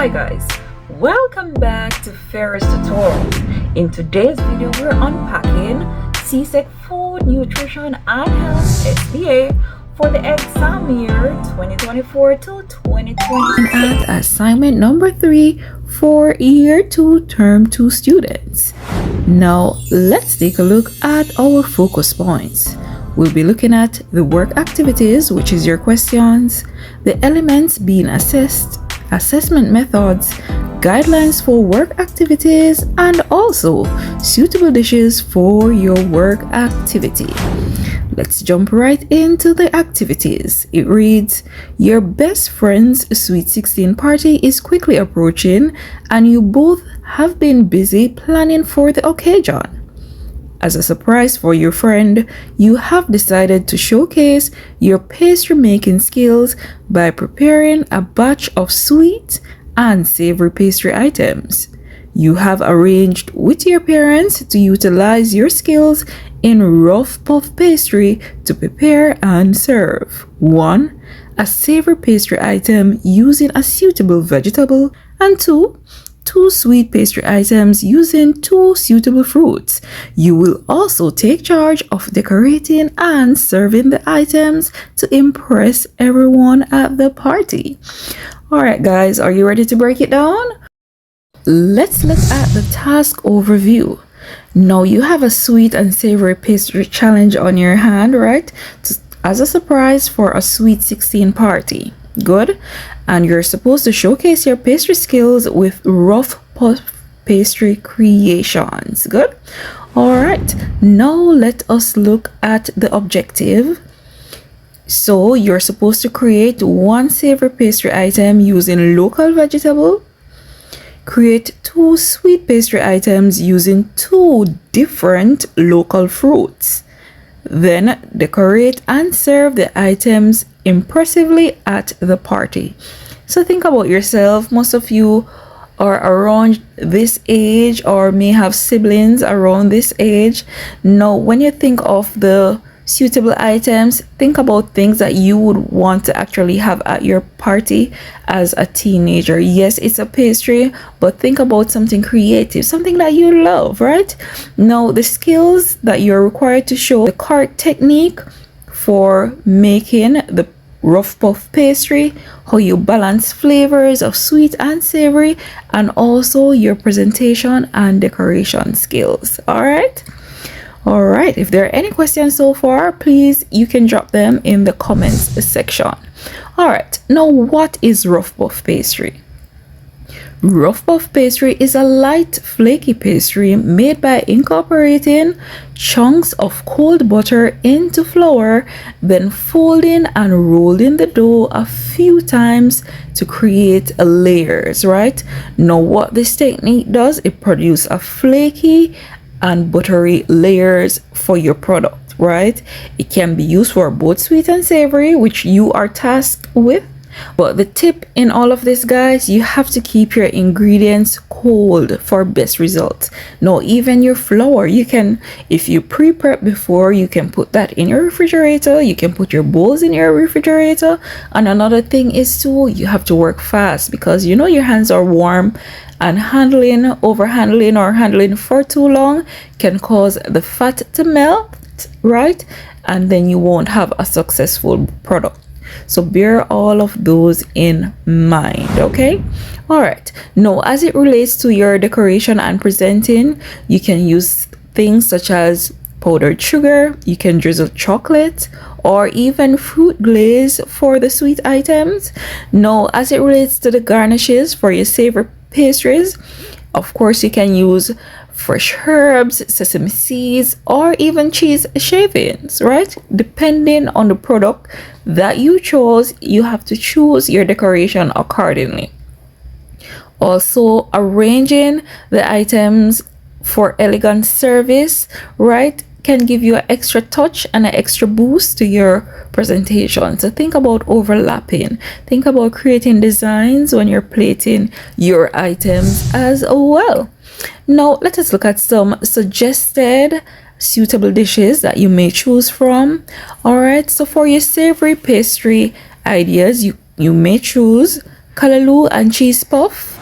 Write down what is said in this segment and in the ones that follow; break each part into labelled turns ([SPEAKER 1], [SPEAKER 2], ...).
[SPEAKER 1] Hi guys, welcome back to Ferris Tutorials. In today's video, we're unpacking CSEC Food, Nutrition and Health SBA for the exam year 2024 to 2026. And at assignment number 3 for year 2 term 2 students. Now let's take a look at our focus points. We'll be looking at the work activities, which is your questions, the elements being assessed, assessment methods, guidelines for work activities, and also suitable dishes for your work activity. Let's jump right into the activities. It reads, your best friend's sweet 16 party is quickly approaching and you both have been busy planning for the occasion. As a surprise for your friend, you have decided to showcase your pastry making skills by preparing a batch of sweet and savory pastry items. You have arranged with your parents to utilize your skills in rough puff pastry to prepare and serve 1. A savory pastry item using a suitable vegetable, and 2 sweet pastry items using 2 suitable fruits. You will also take charge of decorating and serving the items to impress everyone at the party. Alright guys, are you ready to break it down? Let's look at the task overview. Now you have a sweet and savory pastry challenge on your hand, right? As a surprise for a sweet 16 party. Good. And you're supposed to showcase your pastry skills with rough puff pastry creations. Good. All right, now let us look at the objective. So you're supposed to create 1 savory pastry item using local vegetable, create 2 sweet pastry items using 2 different local fruits, then decorate and serve the items impressively at the party. So think about yourself. Most of you are around this age or may have siblings around this age. Now when you think of the suitable items, think about things that you would want to actually have at your party as a teenager. Yes, it's a pastry, but think about something creative, something that you love, right? Now the skills that you're required to show, the correct technique for making the rough puff pastry, how you balance flavors of sweet and savory, and also your presentation and decoration skills. All right, if there are any questions so far, please, you can drop them in the comments section. All right, now what is rough puff pastry? Rough puff pastry is a light, flaky pastry made by incorporating chunks of cold butter into flour, then folding and rolling the dough a few times to create layers, right? Now what this technique does, it produces a flaky and buttery layers for your product, right? It can be used for both sweet and savory, which you are tasked with. But the tip in all of this, guys, you have to keep your ingredients cold for best results. Now even your flour, you can, if you pre-prep before, you can put that in your refrigerator. You can put your bowls in your refrigerator. And another thing is too, you have to work fast because you know your hands are warm, and overhandling or handling for too long can cause the fat to melt, right? And then you won't have a successful product. So bear all of those in mind, okay? All right, now as it relates to your decoration and presenting, you can use things such as powdered sugar, you can drizzle chocolate, or even fruit glaze for the sweet items. Now as it relates to the garnishes for your savory pastries, of course you can use fresh herbs, sesame seeds, or even cheese shavings, right? Depending on the product that you chose, you have to choose your decoration accordingly. Also, arranging the items for elegant service, right, can give you an extra touch and an extra boost to your presentation. So think about overlapping. Think about creating designs when you're plating your items as well. Now let us look at some suggested suitable dishes that you may choose from. All right, so for your savory pastry ideas, you may choose callaloo and cheese puff.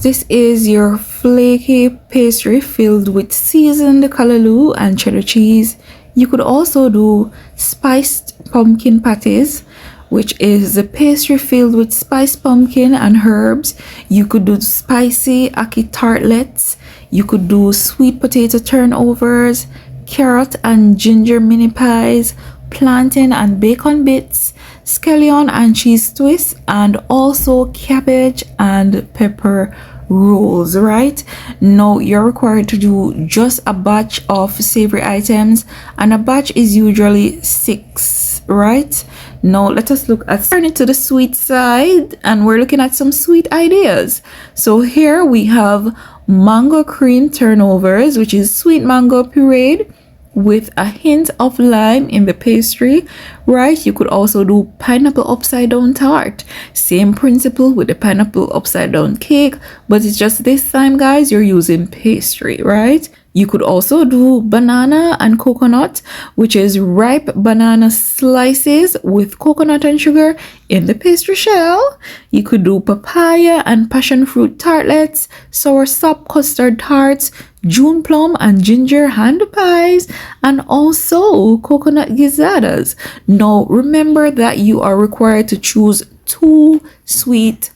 [SPEAKER 1] This is your flaky pastry filled with seasoned callaloo and cheddar cheese. You could also do spiced pumpkin patties, which is the pastry filled with spiced pumpkin and herbs. You could do spicy ackee tartlets. You could do sweet potato turnovers, carrot and ginger mini pies, plantain and bacon bits, scallion and cheese twists, and also cabbage and pepper rolls. Right now you're required to do just a batch of savory items, and a batch is usually 6. Right now let us look at turning to the sweet side, and we're looking at some sweet ideas. So here we have mango cream turnovers, which is sweet mango pureed with a hint of lime in the pastry. Right, you could also do pineapple upside down tart. Same principle with the pineapple upside down cake, but it's just this time, guys, you're using pastry. Right, you could also do banana and coconut, which is ripe banana slices with coconut and sugar in the pastry shell. You could do papaya and passion fruit tartlets, soursop custard tarts, June plum and ginger hand pies, and also coconut gizadas. Now remember that you are required to choose 2 sweet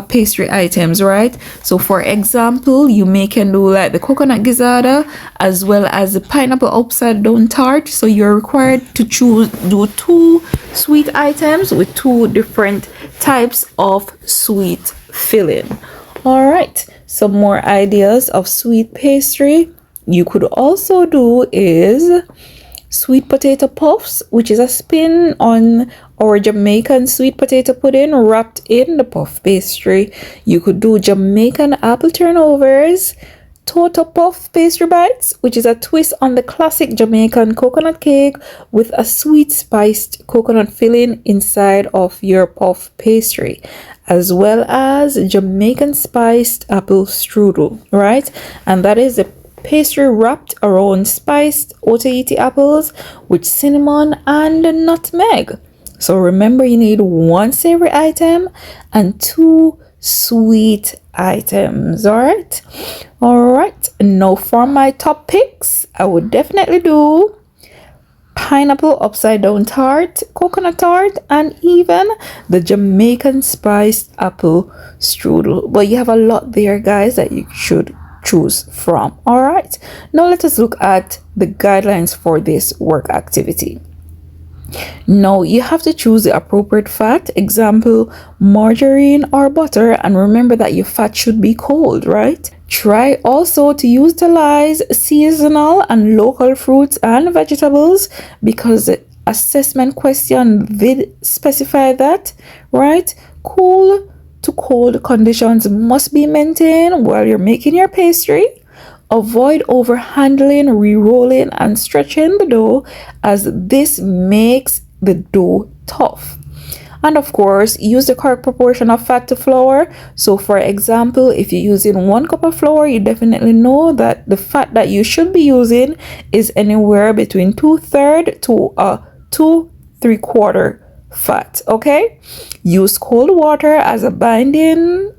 [SPEAKER 1] pastry items. Right, so for example, you can do like the coconut gizzada as well as the pineapple upside down tart. So you're required to do 2 sweet items with 2 different types of sweet filling. All right, some more ideas of sweet pastry you could also do is sweet potato puffs, which is a spin on our Jamaican sweet potato pudding wrapped in the puff pastry. You could do Jamaican apple turnovers, Toto puff pastry bites, which is a twist on the classic Jamaican coconut cake with a sweet spiced coconut filling inside of your puff pastry, as well as Jamaican spiced apple strudel. Right, and that is a pastry wrapped around spiced Otaheite apples with cinnamon and nutmeg. So remember, you need 1 savory item and 2 sweet items. All right, now for my top picks, I would definitely do pineapple upside down tart, coconut tart, and even the Jamaican spiced apple strudel. But you have a lot there, guys, that you should choose from. All right, now let us look at the guidelines for this work activity. Now you have to choose the appropriate fat, example margarine or butter, and remember that your fat should be cold. Right, try also to utilize seasonal and local fruits and vegetables, because the assessment question did specify that. Right, cool to cold conditions must be maintained while you're making your pastry. Avoid overhandling, re-rolling, and stretching the dough, as this makes the dough tough. And of course, use the correct proportion of fat to flour. So for example, if you're using 1 cup of flour, you definitely know that the fat that you should be using is anywhere between 2/3 to 2 3/4 fat. Okay, use cold water as a binding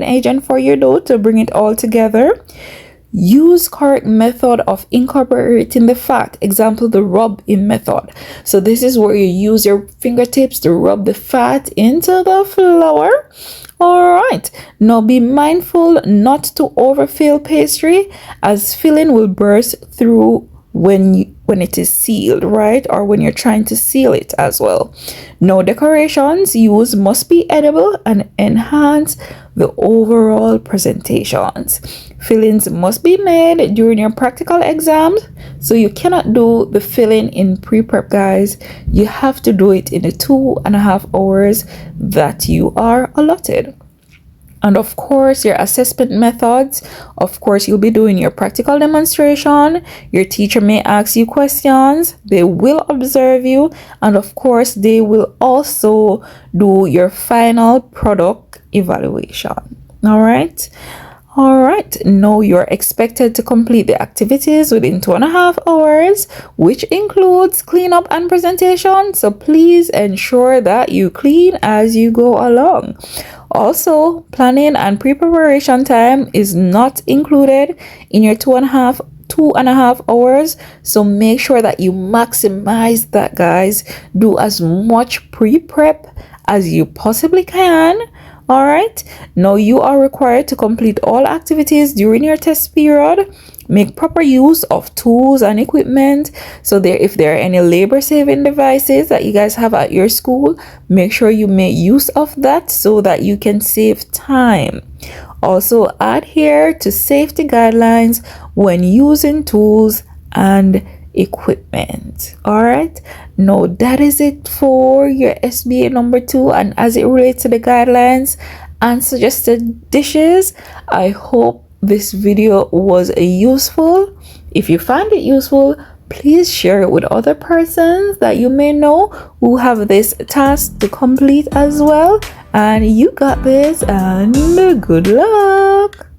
[SPEAKER 1] agent for your dough to bring it all together. Use correct method of incorporating the fat, example the rub-in method. So this is where you use your fingertips to rub the fat into the flour. All right, now be mindful not to overfill pastry, as filling will burst through when it is sealed, right, or when you're trying to seal it as well. No decorations used must be edible and enhance the overall presentations. Fillings must be made during your practical exams, so you cannot do the filling in pre-prep, guys. You have to do it in the 2.5 hours that you are allotted. And of course, your assessment methods, of course, you'll be doing your practical demonstration. Your teacher may ask you questions. They will observe you. And of course, they will also do your final product evaluation. All right. All right, now you're expected to complete the activities within 2.5 hours, which includes cleanup and presentation. So please ensure that you clean as you go along. Also, planning and pre-preparation time is not included in your 2.5 hours, so make sure that you maximize that, guys. Do as much pre-prep as you possibly can. All right, now you are required to complete all activities during your test period. Make proper use of tools and equipment. So if there are any labor saving devices that you guys have at your school, make sure you make use of that so that you can save time. Also, adhere to safety guidelines when using tools and equipment. All right, now that is it for your SBA number 2, and as it relates to the guidelines and suggested dishes. I hope this video was useful. If you found it useful, please share it with other persons that you may know who have this task to complete as well. And you got this, and good luck.